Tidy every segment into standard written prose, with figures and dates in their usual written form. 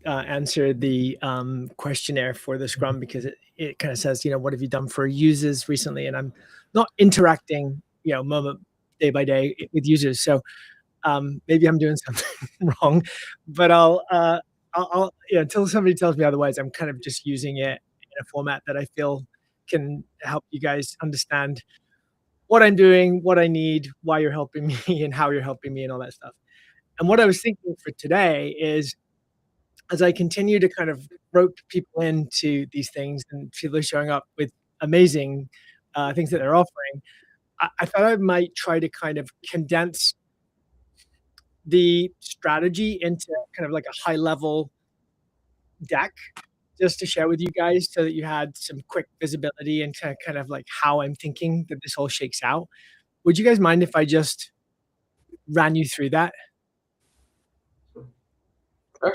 answer the questionnaire for the Scrum, because it kind of says, what have you done for users recently? And I'm not interacting, moment day by day with users. So maybe I'm doing something wrong, but I'll until somebody tells me otherwise, I'm kind of just using it in a format that I feel can help you guys understand what I'm doing, what I need, why you're helping me, and how you're helping me, and all that stuff. And what I was thinking for today is, as I continue to kind of rope people into these things and people are showing up with amazing things that they're offering, I thought I might try to kind of condense the strategy into kind of like a high level deck just to share with you guys, so that you had some quick visibility into kind of like how I'm thinking that this all shakes out. Would you guys mind if I just ran you through that?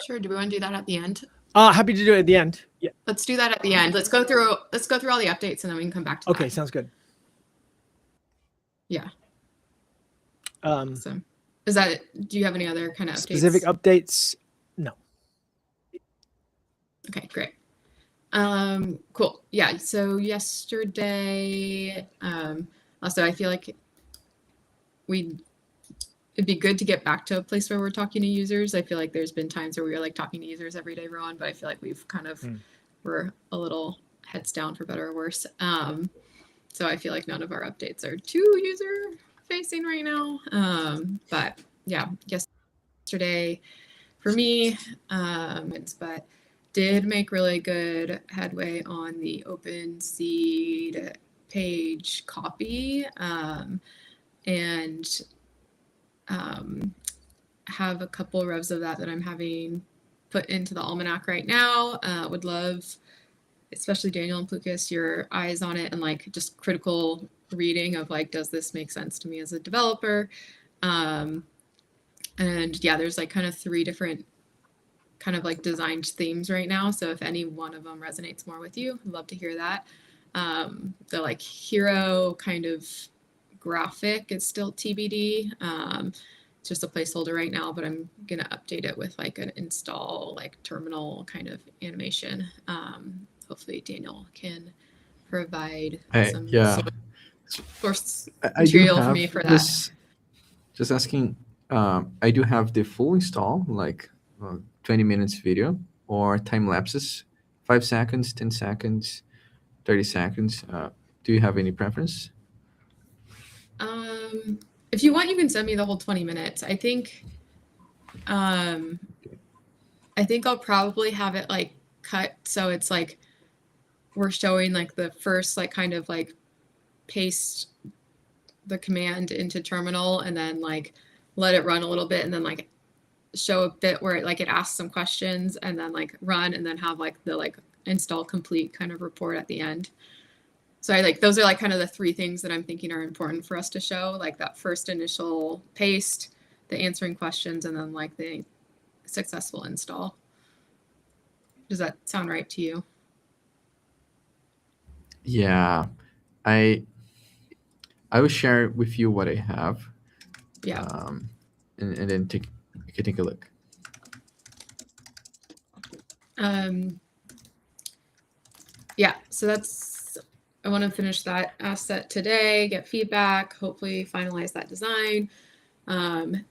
Sure. Do we want to do that at the end? Happy to do it at the end. Yeah. Let's do that at the end. Let's go through all the updates, and then we can come back to Okay, that. sounds good. Yeah. So do you have any other kind of specific updates? No. Okay, great. Cool. Yeah. So yesterday, also I feel like it'd be good to get back to a place where we're talking to users. I feel like there's been times where we were like talking to users every day, Rowan, but I feel like we've kind of we're a little heads down, for better or worse. So I feel like none of our updates are too user facing right now. But yeah, yesterday for me, but did make really good headway on the open seed page copy, and have a couple revs of that I'm having put into the almanac right now. Would love, especially Daniel and Plukas, your eyes on it and like just critical reading of like, does this make sense to me as a developer? And yeah, there's like kind of 3 different kind of like designed themes right now. So if any one of them resonates more with you, I'd love to hear that. The like hero kind of graphic is still TBD. It's just a placeholder right now, but I'm gonna update it with like an install like terminal kind of animation. Hopefully Daniel can provide some source material for me for that. Just asking, I do have the full install, like 20 minutes video, or time lapses, 5 seconds, 10 seconds, 30 seconds. Do you have any preference? If you want, you can send me the whole 20 minutes. I think I'll probably have it like cut so it's like we're showing like the first like kind of like paste the command into terminal and then like let it run a little bit and then like show a bit where it like it asks some questions and then like run and then have like the like install complete kind of report at the end. So I like those are like kind of the 3 things that I'm thinking are important for us to show, like that first initial paste, the answering questions, and then like the successful install. Does that sound right to you? Yeah, I will share with you what I have. Yeah. And then you can take a look. Yeah, so I want to finish that asset today, get feedback, hopefully finalize that design. And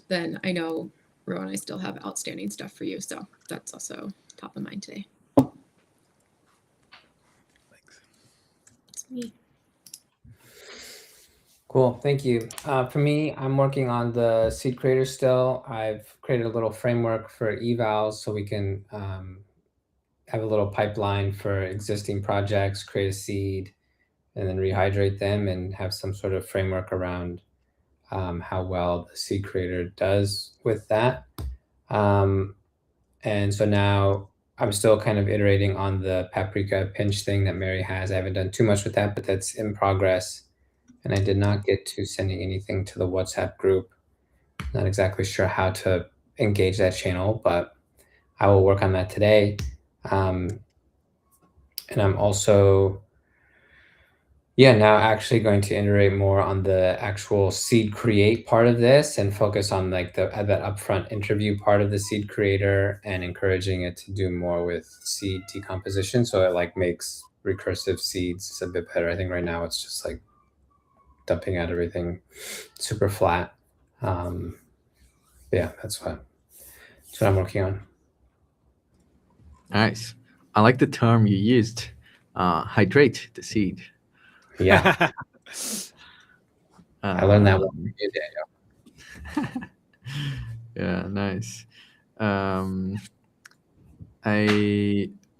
then I know, Rowan, I still have outstanding stuff for you. So that's also top of mind today. Thanks. That's me. Cool, thank you. For me, I'm working on the seed creator still. I've created a little framework for evals so we can have a little pipeline for existing projects, create a seed, and then rehydrate them and have some sort of framework around how well the seed creator does with that. And so now I'm still kind of iterating on the paprika pinch thing that Mary has. I haven't done too much with that, but that's in progress. And I did not get to sending anything to the WhatsApp group. Not exactly sure how to engage that channel, but I will work on that today. And I'm also Yeah, now actually going to iterate more on the actual seed create part of this and focus on like that upfront interview part of the seed creator and encouraging it to do more with seed decomposition. So it like makes recursive seeds a bit better. I think right now it's just like dumping out everything super flat. Yeah, that's what I'm working on. Nice. I like the term you used. Hydrate the seed. Yeah, I learned that one Um, from you, Daniel. yeah, nice.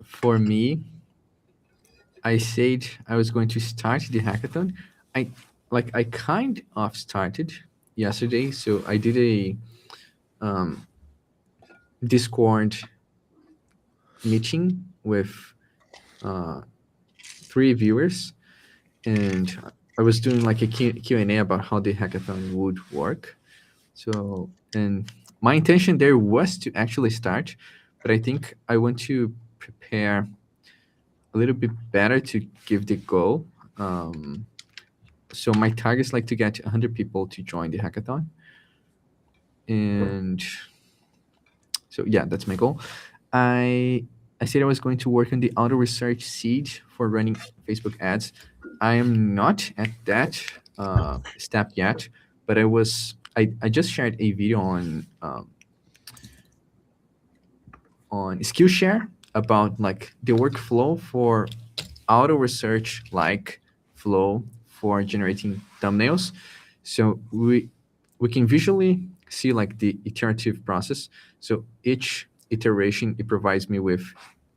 For me, I said I was going to start the hackathon. I kind of started yesterday, so I did a Discord meeting with uh, 3 viewers, and I was doing like a Q&A about how the hackathon would work. So, and my intention there was to actually start, but I think I want to prepare a little bit better to give the goal. So my target is like to get 100 people to join the hackathon. And so yeah, that's my goal. I said I was going to work on the auto research seed for running Facebook ads. I am not at that step yet, but I just shared a video on Skillshare about like the workflow for auto research like flow for generating thumbnails. So we can visually see like the iterative process. So each iteration, it provides me with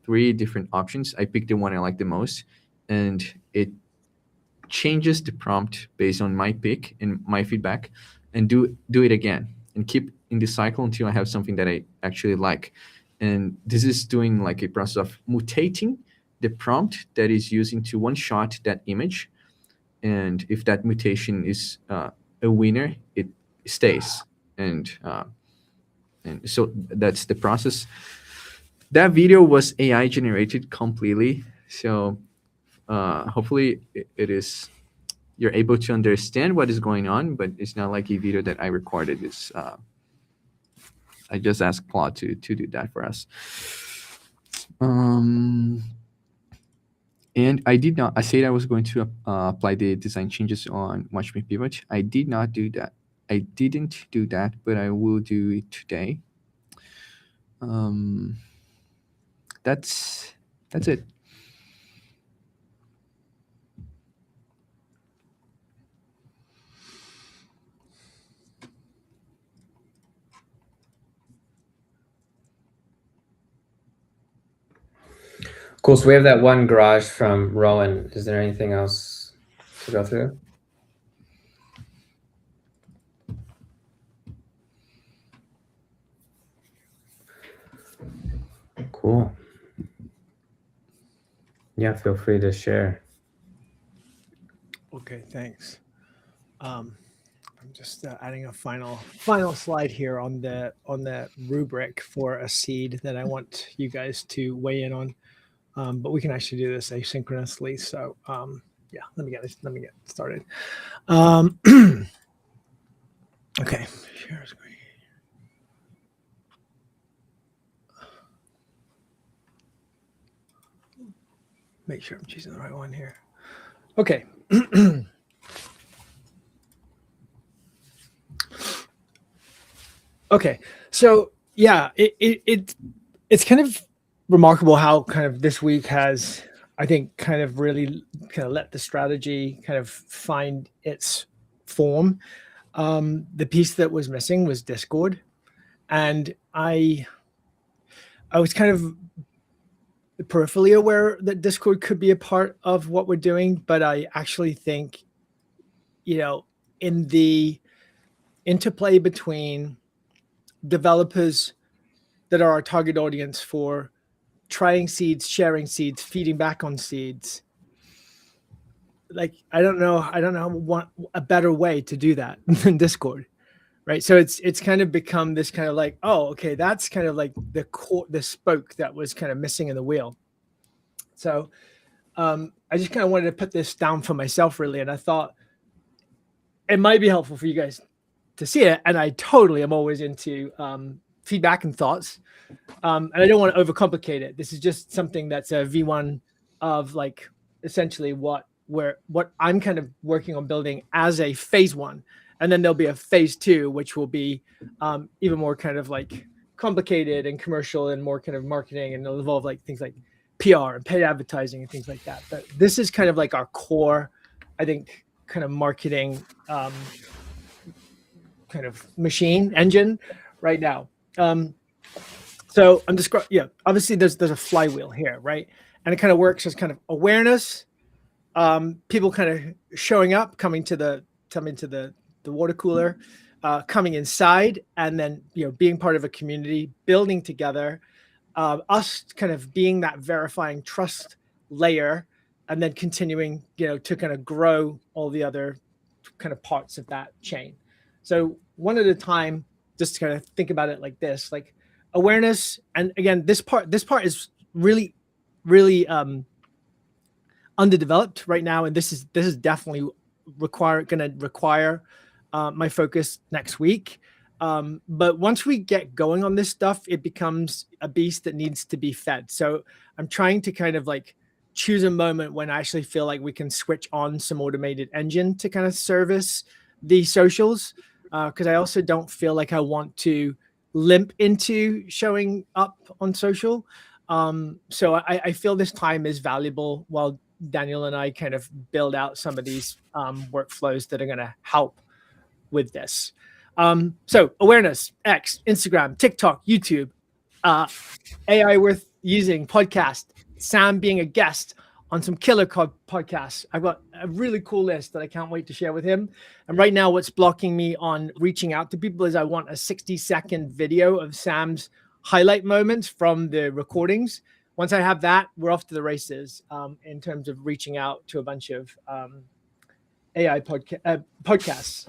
3 different options. I pick the one I like the most, and it changes the prompt based on my pick and my feedback, and do it again and keep in the cycle until I have something that I actually like. And this is doing like a process of mutating the prompt that is using to one shot that image. And if that mutation is a winner, it stays. And so that's the process. That video was AI generated completely. So hopefully it is, you're able to understand what is going on, but it's not like a video that I recorded. It's I just asked Claude to do that for us. And I did not. I said I was going to apply the design changes on Watch Me Pivot. I did not do that. I didn't do that, but I will do it today. That's it. Cool. So we have that one garage from Rowan. Is there anything else to go through? Cool. Yeah, feel free to share. Okay, thanks. I'm just adding a final slide here on the rubric for a seed that I want you guys to weigh in on. But we can actually do this asynchronously. So yeah, let me get started. Okay, share screen. Make sure I'm choosing the right one here. Okay. Okay, so yeah, it's kind of remarkable how kind of this week has, I think, kind of really kind of let the strategy kind of find its form. The piece that was missing was Discord, and I was kind of peripherally aware that Discord could be a part of what we're doing, but I actually think, in the interplay between developers that are our target audience for trying seeds, sharing seeds, feeding back on seeds, like I don't know a better way to do that than Discord, right? So it's kind of become this kind of like, oh, okay, that's kind of like the spoke that was kind of missing in the wheel. So I just kind of wanted to put this down for myself, really, and I thought it might be helpful for you guys to see it. And I totally am always into feedback and thoughts, and I don't want to overcomplicate it. This is just something that's a V1 of like essentially what I'm kind of working on building as a phase 1, and then there'll be a phase 2, which will be even more kind of like complicated and commercial and more kind of marketing, and it'll involve like things like PR and paid advertising and things like that. But this is kind of like our core, I think, kind of marketing kind of machine engine right now. So I'm describing, yeah, obviously there's a flywheel here, right? And it kind of works as kind of awareness, people kind of showing up, coming to the water cooler, coming inside, and then, you know, being part of a community, building together, us kind of being that verifying trust layer, and then continuing, you know, to kind of grow all the other kind of parts of that chain. So one at a time, just to kind of think about it like this, like awareness. And again, this part is really underdeveloped right now, and this is definitely going to require my focus next week. But once we get going on this stuff, it becomes a beast that needs to be fed. So I'm trying to kind of like choose a moment when I actually feel like we can switch on some automated engine to kind of service the socials, because I also don't feel like I want to limp into showing up on social. So I feel this time is valuable while Daniel and I kind of build out some of these workflows that are going to help with this. So awareness, X, Instagram, TikTok, YouTube, AI worth using, podcast, Sam being a guest on some killer podcasts. I've got a really cool list that I can't wait to share with him. And right now what's blocking me on reaching out to people is I want a 60-second video of Sam's highlight moments from the recordings. Once I have that, we're off to the races in terms of reaching out to a bunch of AI podcasts.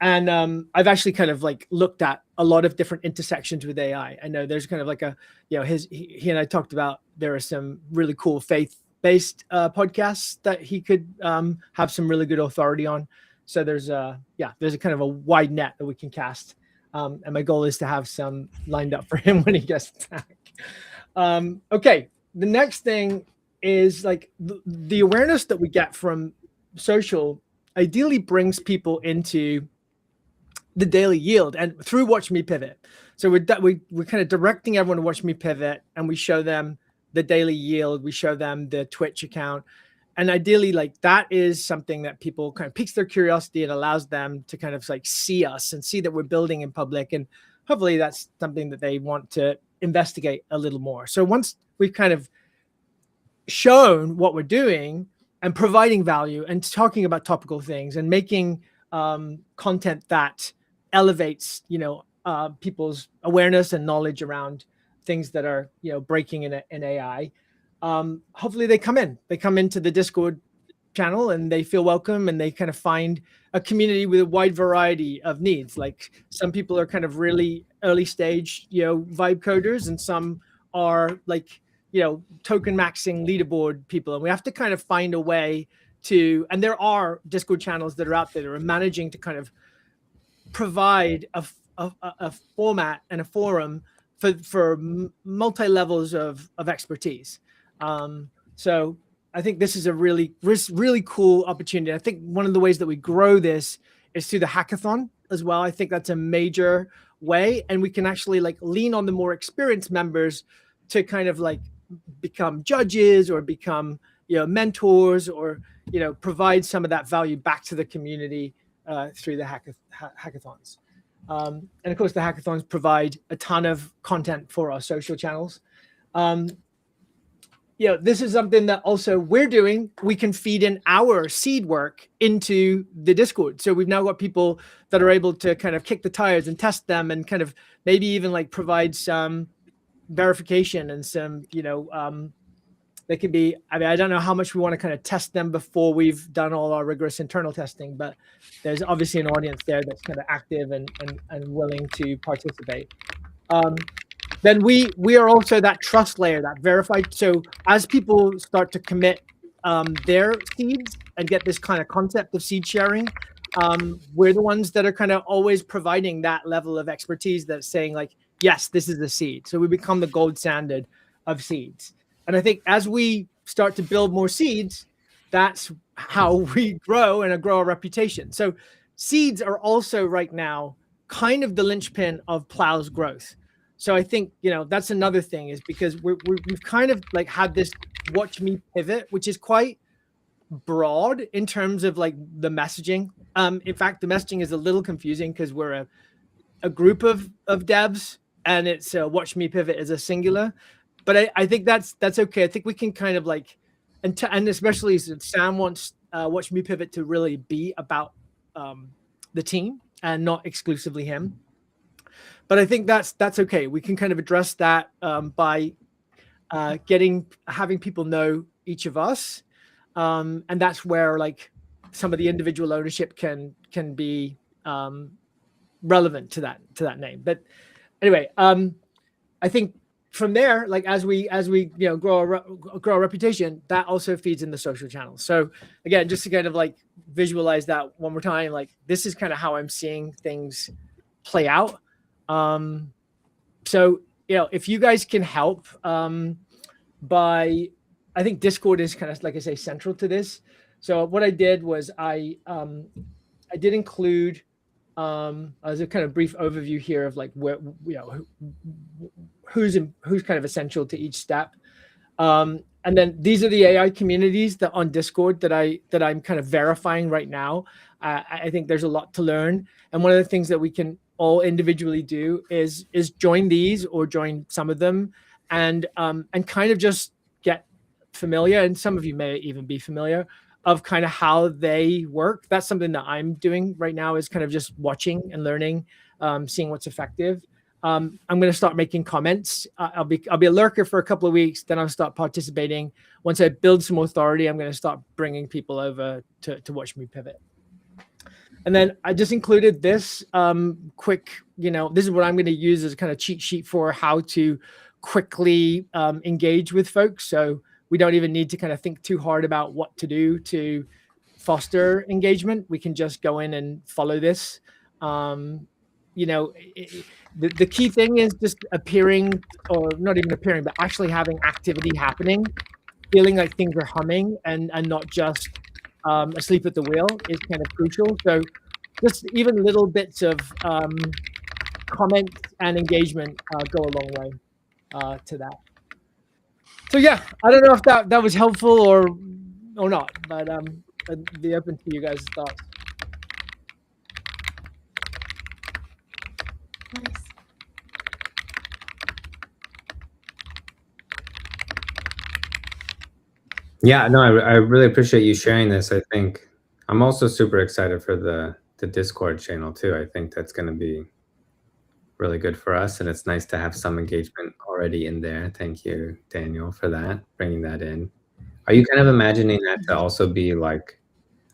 And I've actually kind of like looked at a lot of different intersections with AI. I know there's kind of like a, you know, he and I talked about, there are some really cool faith-based podcasts that he could have some really good authority on. So there's a kind of a wide net that we can cast. And my goal is to have some lined up for him when he gets back. Okay, the next thing is like the awareness that we get from social ideally brings people into the daily yield and through Watch Me Pivot. So we're kind of directing everyone to Watch Me Pivot, and we show them the daily yield. We show them the Twitch account. And ideally, like that is something that people kind of piques their curiosity and allows them to kind of like see us and see that we're building in public. And hopefully that's something that they want to investigate a little more. So once we've kind of shown what we're doing and providing value and talking about topical things and making content that elevates, you know, people's awareness and knowledge around things that are, you know, breaking in AI, hopefully they come into the Discord channel and they feel welcome and they kind of find a community with a wide variety of needs. Like some people are kind of really early stage, you know, vibe coders, and some are like, you know, token maxing leaderboard people. And we have to kind of find a way to, and there are Discord channels that are out there that are managing to kind of provide a format and a forum for multi levels of expertise. So I think this is a really cool opportunity. I think one of the ways that we grow this is through the hackathon as well. I think that's a major way, and we can actually like lean on the more experienced members to kind of like become judges or become, you know, mentors, or, you know, provide some of that value back to the community through the hackathons. And of course, the hackathons provide a ton of content for our social channels. You know, this is something that also we're doing. We can feed in our seed work into the Discord. So we've now got people that are able to kind of kick the tires and test them and kind of maybe even like provide some verification and some, you know, they could be, I mean, I don't know how much we want to kind of test them before we've done all our rigorous internal testing, but there's obviously an audience there that's kind of active and willing to participate. then we are also that trust layer, that verified. So as people start to commit their seeds and get this kind of concept of seed sharing, we're the ones that are kind of always providing that level of expertise that's saying like, yes, this is a seed. So we become the gold standard of seeds. And I think as we start to build more seeds, that's how we grow and grow our reputation. So seeds are also right now kind of the linchpin of Plow's growth. So I think, you know, that's another thing, is because we've kind of like had this watch me pivot, which is quite broad in terms of like the messaging. In fact, the messaging is a little confusing because we're a group of devs, and it's watch me pivot as a singular. But I think that's okay. I think we can kind of like, and especially Sam wants watch me pivot to really be about the team and not exclusively him. But I think that's okay. We can kind of address that by having people know each of us, and that's where like some of the individual ownership can be relevant to that name. But anyway, I think from there, like as we you know grow our reputation, that also feeds in the social channels. So again, just to kind of like visualize that one more time, like this is kind of how I'm seeing things play out. So you know, if you guys can help by, I think Discord is kind of, like I say, central to this. So what I did was I did include as a kind of brief overview here of like where, you know, who's kind of essential to each step. And then these are the AI communities that on Discord that I'm kind of verifying right now. I think there's a lot to learn. And one of the things that we can all individually do is join these or join some of them and kind of just get familiar. And some of you may even be familiar of kind of how they work. That's something that I'm doing right now, is kind of just watching and learning, seeing what's effective. I'm going to start making comments. I'll be a lurker for a couple of weeks, then I'll start participating. Once I build some authority, I'm going to start bringing people over to watch me pivot. And then I just included this quick, you know, this is what I'm going to use as a kind of cheat sheet for how to quickly engage with folks. So we don't even need to kind of think too hard about what to do to foster engagement. We can just go in and follow this. You know, the key thing is just appearing, or not even appearing, but actually having activity happening, feeling like things are humming and not just asleep at the wheel is kind of crucial. So just even little bits of comments and engagement go a long way to that. So yeah, I don't know if that was helpful or not, but I'd be open to you guys' thoughts. Nice. Yeah, no, I really appreciate you sharing this. I think I'm also super excited for the Discord channel too. I think that's going to be really good for us, and it's nice to have some engagement already in there. Thank you, Daniel, for that, bringing that in. Are you kind of imagining that to also be like,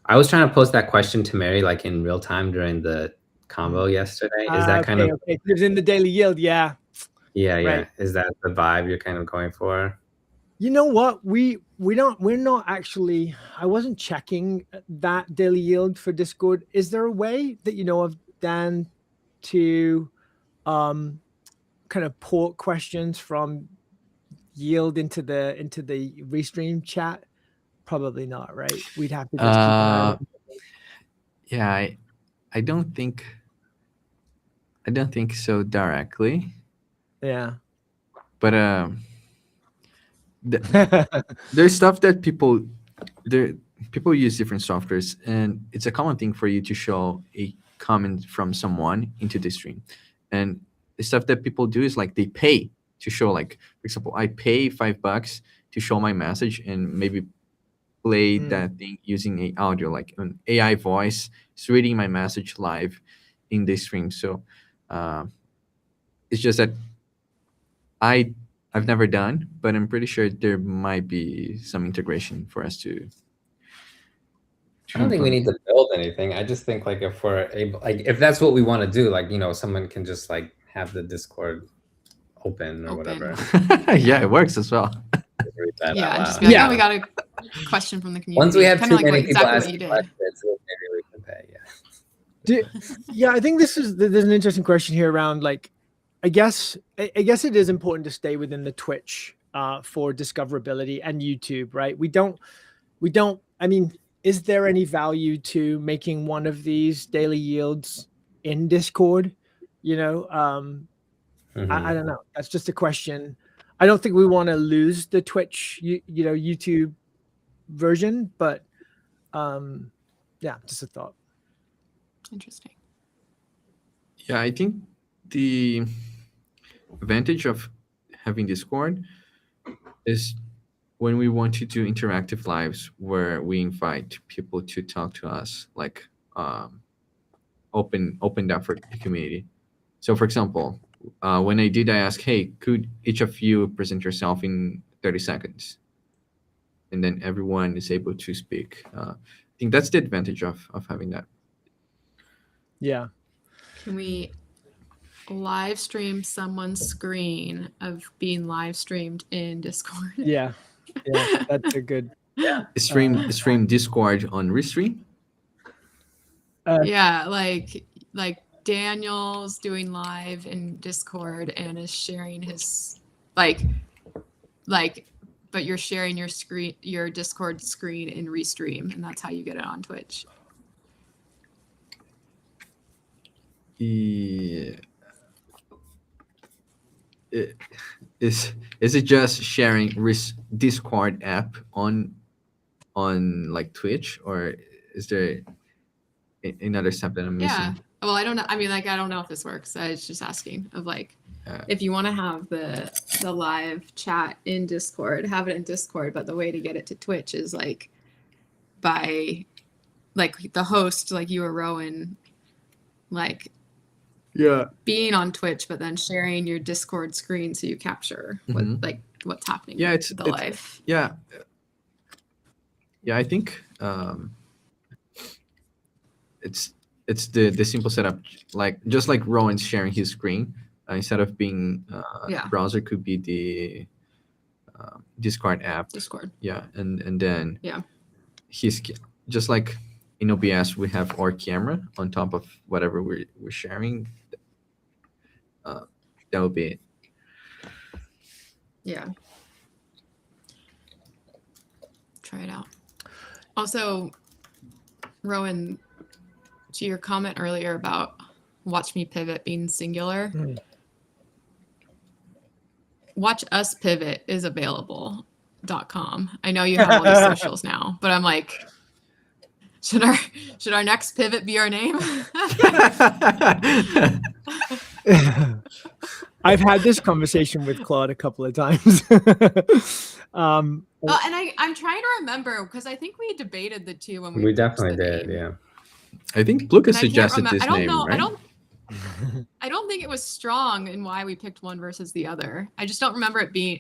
I was trying to post that question to Mary like in real time during the convo yesterday. Is that kind of okay? It's in the daily yield, yeah. Yeah, yeah. Right. Is that the vibe you're kind of going for? You know what? We're not actually, I wasn't checking that daily yield for Discord. Is there a way that you know of, Dan, to kind of port questions from yield into the restream chat? Probably not, right? We'd have to just keep an eye on it. Yeah, I don't think so directly. Yeah. But there's stuff that people use different softwares, and it's a common thing for you to show a comment from someone into the stream. And the stuff that people do is like they pay to show, like, for example, I pay $5 to show my message and maybe play that thing using a audio, like an AI voice is reading my message live in the stream. So it's just that I've never done, but I'm pretty sure there might be some integration for us to. I don't think we need to build anything. I just think like if we're able, like if that's what we want to do, like, you know, someone can just like have the Discord open or Open. whatever. Yeah, it works as well. Just read that Yeah, out and just loud. be like, Yeah. oh, we got a question from the community. Once we have Kinda too like many people exactly what asking you did. questions, maybe we can pay. Yeah. Yeah, I think there's an interesting question here around like, I guess it is important to stay within the Twitch for discoverability and YouTube, right? We don't. I mean, is there any value to making one of these daily yields in Discord? You know, I don't know. That's just a question. I don't think we want to lose the Twitch, YouTube version, but yeah, just a thought. Interesting. Yeah, I think the advantage of having Discord is when we want to do interactive lives where we invite people to talk to us, like open that for the community. So, for example, when I asked, hey, could each of you present yourself in 30 seconds? And then everyone is able to speak. I think that's the advantage of having that. Yeah. Can we live stream someone's screen of being live streamed in Discord? Yeah. Yeah. That's a good. Stream Discord on Restream. Yeah, like Daniel's doing live in Discord and is sharing his like but you're sharing your Discord screen in Restream, and that's how you get it on Twitch. Yeah. Is it just sharing Discord app on like Twitch, or is there another step that I'm missing? Yeah. Well, I don't know. I mean, like, I don't know if this works. I was just asking of like, if you want to have the live chat in Discord, have it in Discord. But the way to get it to Twitch is like by like the host, like you or Rowan, like being on Twitch, but then sharing your Discord screen so you capture what like what's happening. Yeah, it's the live. Yeah. Yeah, I think it's the simple setup, like just like Rowan's sharing his screen, instead of being browser could be the Discord app. Discord. Yeah, and then yeah, he's just like in OBS we have our camera on top of whatever we're sharing. That would be it. Yeah. Try it out. Also, Rowan, to your comment earlier about Watch Me Pivot being singular, Watch Us Pivot is available.com. I know you have all these socials now, but I'm like, should our next pivot be our name? I've had this conversation with Claude a couple of times. And I'm trying to remember because I think we debated the two when we definitely did. name. Yeah. I think Lucas suggested this name, right? I don't think it was strong in why we picked one versus the other. I just don't remember it being.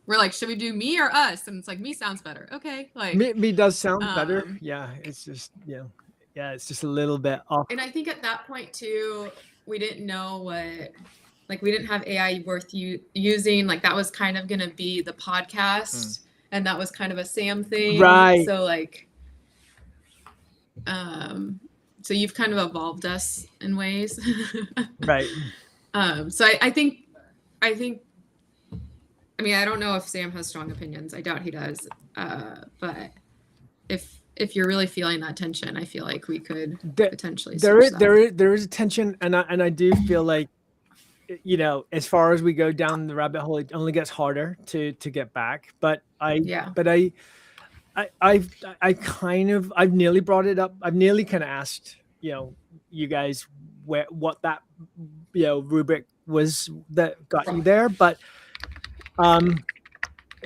We're like, should we do me or us? And it's like, me sounds better. Okay, like me does sound better. Yeah, it's just it's just a little bit off. And I think at that point too, we didn't know what. Like we didn't have AI worth using. Like that was kind of gonna be the podcast, and that was kind of a Sam thing, right? So like, so you've kind of evolved us in ways, right? So I think, I mean, I don't know if Sam has strong opinions. I doubt he does. But if you're really feeling that tension, I feel like we could potentially. There is a tension, and I do feel like. As far as we go down the rabbit hole, it only gets harder to get back. But I've nearly brought it up. I've nearly kind of asked, you guys what that, rubric was that got you there. But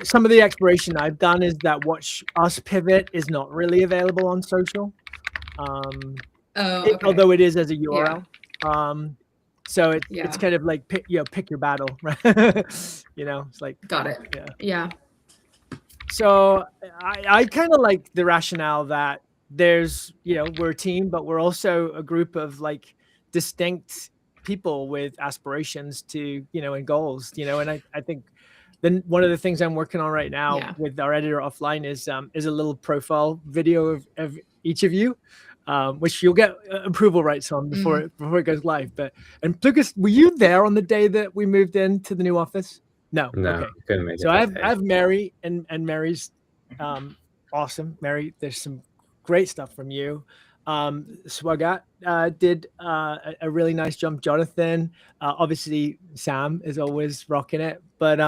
some of the exploration I've done is that Watch Us Pivot is not really available on social. Although it is as a URL. Yeah. So it's kind of like pick your battle, right? It's like got it. Yeah. So I kind of like the rationale that there's we're a team, but we're also a group of like distinct people with aspirations to, and goals, and I think then one of the things I'm working on right now Yeah. with our editor offline is a little profile video of each of you, which you'll get approval rights on before it goes live. And Lucas, were you there on the day that we moved into the new office? No. No, Okay. couldn't make it So I that have day. I have Mary, and Mary's awesome. Mary, there's some great stuff from you. Swagat did a really nice jump. Jonathan, obviously Sam is always rocking it, but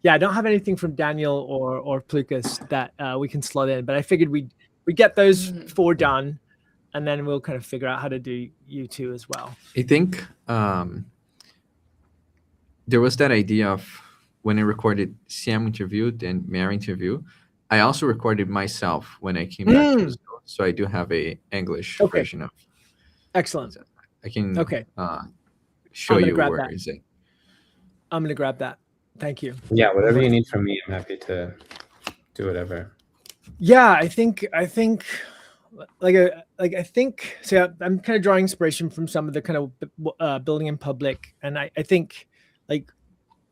yeah, I don't have anything from Daniel or Plukas that we can slot in, but I figured we get those 4 done, and then we'll kind of figure out how to do you 2 as well. I think there was that idea of when I recorded Sam interviewed and Mary interview, I also recorded myself when I came back to the school. So I do have a English version of. Excellent. I can show I'm gonna you grab where that. is it. I'm gonna grab that. Thank you. Yeah, whatever you need from me, I'm happy to do whatever. Yeah, I think I think so. I'm kind of drawing inspiration from some of the kind of building in public, and I think like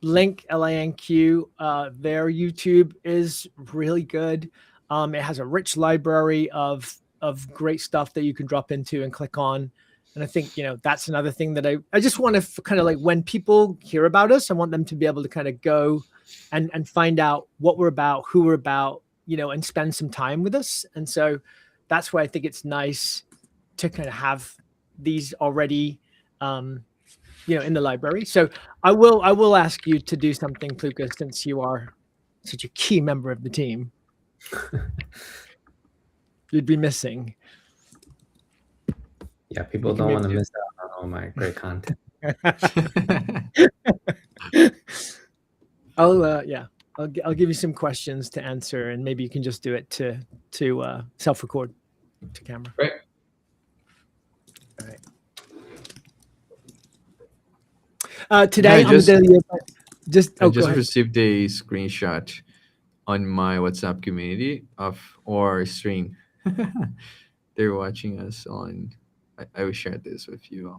LINQ, their YouTube is really good. It has a rich library of great stuff that you can drop into and click on. And I think, that's another thing that I just want to kind of like, when people hear about us, I want them to be able to kind of go and find out what we're about, who we're about, and spend some time with us. And so that's why I think it's nice to kind of have these already, in the library. So I will ask you to do something, Pluka, since you are such a key member of the team. You'd be missing. Yeah, people don't want to miss out on all my great content. I'll give you some questions to answer, and maybe you can just do it to self-record to camera. Great. All right. Today on the daily, I just received a screenshot on my WhatsApp community of our stream. They're watching us on. I will share this with you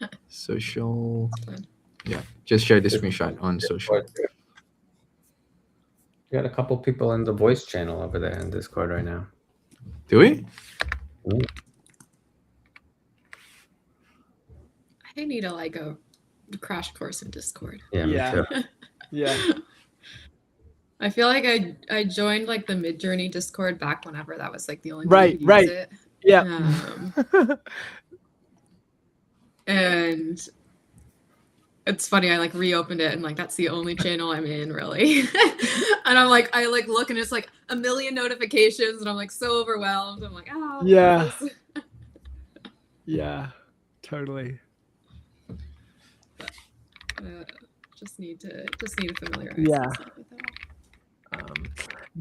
all. Social. Yeah, just share the screenshot on social. We got a couple people in the voice channel over there in Discord right now. Do we? I need a crash course in Discord. Yeah, me too. Yeah. I feel like I joined like the Midjourney Discord back whenever that was like the only way to use it. Yeah. And it's funny, I like reopened it and like that's the only channel I'm in really. And I look and it's like a million notifications and I'm like so overwhelmed. I'm like, oh yeah. Yeah, totally. Just need to familiarize myself with that.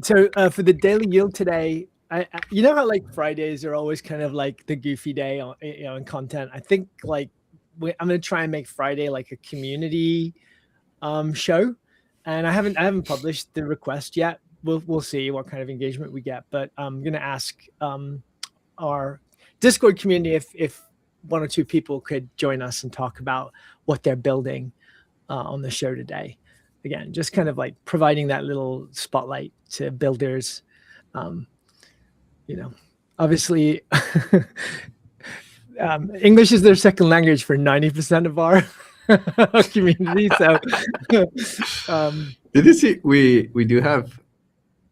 So for the daily yield today, I you know how like Fridays are always kind of like the goofy day on in content. I think like I'm gonna try and make Friday like a community show, and I haven't published the request yet. We'll see what kind of engagement we get, but I'm gonna ask our Discord community if 1 or 2 people could join us and talk about what they're building on the show today. Again, just kind of like providing that little spotlight to builders. Obviously English is their second language for 90% of our community. So did you see we do have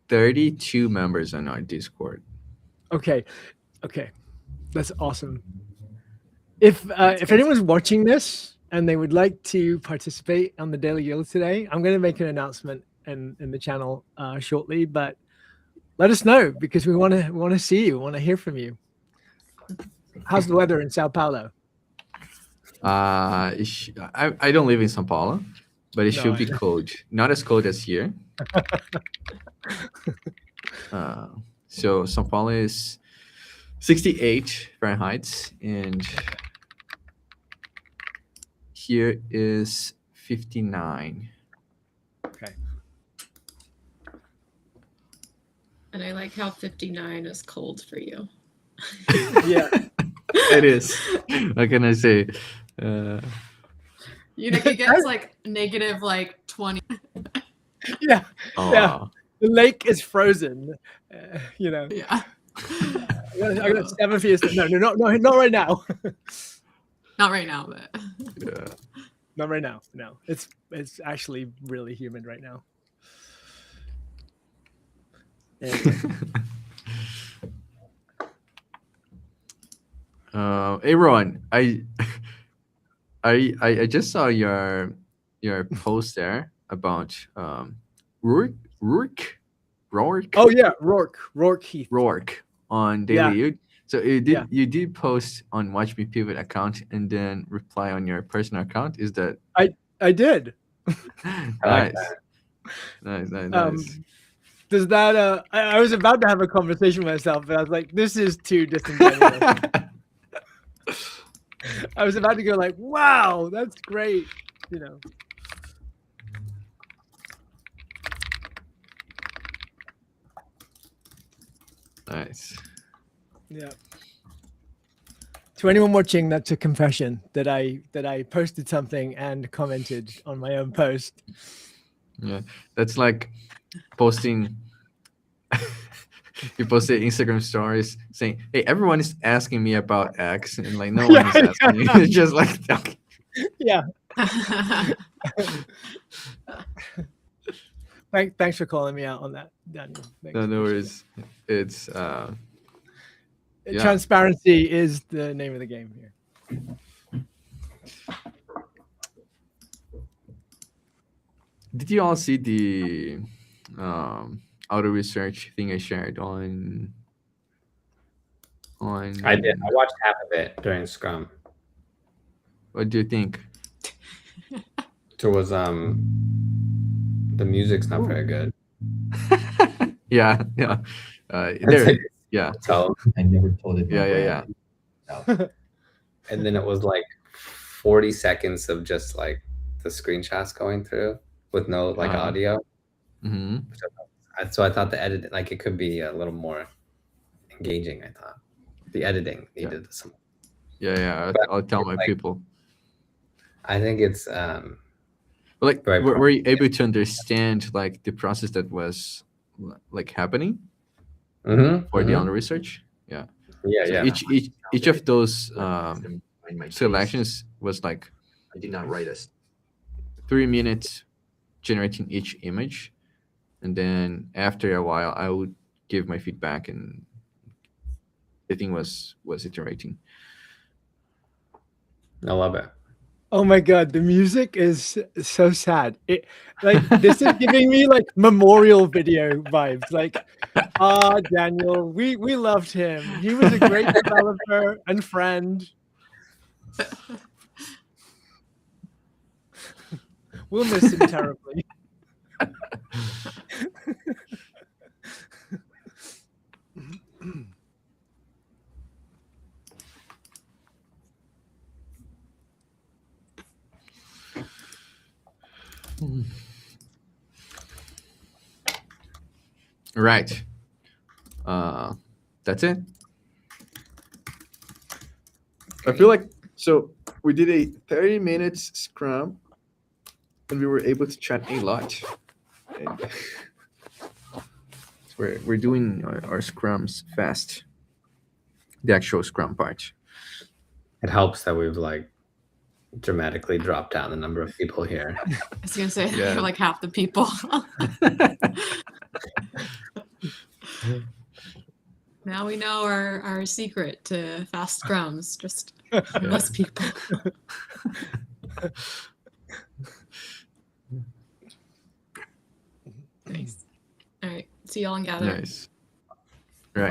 32 members on our Discord. Okay. That's awesome. If anyone's watching this and they would like to participate on the Daily Yield today, I'm going to make an announcement in the channel shortly, but let us know because we want to see you, want to hear from you. How's the weather in Sao Paulo? I don't live in Sao Paulo, but it should be cold. Not as cold as here. So Sao Paulo is 68 Fahrenheit, and here is 59. Okay. And I like how 59 is cold for you. Yeah. It is. What can I say? You know, it gets like negative like 20. Yeah, yeah. Oh, The lake is frozen. You know, Yeah. I got 7 feet. No, not right now. Not right now, but yeah. Not right now. No, it's actually really humid right now. Anyway. Hey Ron, I just saw your post there about Rourke Rourke Oh yeah, Rourke Heath. Rourke on Yeah. Daily Youth. So you Yeah. did post on Watch Me Pivot account and then reply on your personal account. Is that I did. I nice? like that. Nice. Does that? I was about to have a conversation with myself, but I was like, this is too disingenuous. I was about to go like, wow, that's great. You know. Nice. Yeah. To anyone watching, that's a confession that I posted something and commented on my own post. Yeah, that's like posting. You posted Instagram stories saying, "Hey, everyone is asking me about X," and like no one is asking you. It's just like, okay. Yeah. Thanks for calling me out on that, Daniel. Thanks, No appreciate worries. It's it. yeah. Transparency is the name of the game here. Did you all see the auto research thing I shared on? I did. I watched half of it during Scrum. What do you think? So it was the music's not very good. Yeah. There. Yeah. So I never told it. Yeah. And then it was like 40 seconds of just like the screenshots going through with no like audio. Mm-hmm. So I thought the edit, like it could be a little more engaging. I thought the editing needed some. Yeah. I'll tell my people. I think it's Like, very were you able to understand like the process that was like happening for the auto research? Yeah. So each of those selections was like I did not write us 3 minutes generating each image, and then after a while I would give my feedback and the thing was iterating. I love it. Oh my god, the music is so sad. It like this is giving me like memorial video vibes. Like, Daniel, we loved him. He was a great developer and friend. We'll miss him terribly. Right. That's it. I feel like so we did a 30 minutes scrum and we were able to chat a lot. And we're doing our scrums fast. The actual scrum part. It helps that we've like dramatically dropped down the number of people here. I was gonna say Yeah. like half the people. Now we know our secret to fast scrums, just less people. Nice. All right. See y'all in Gather. Nice.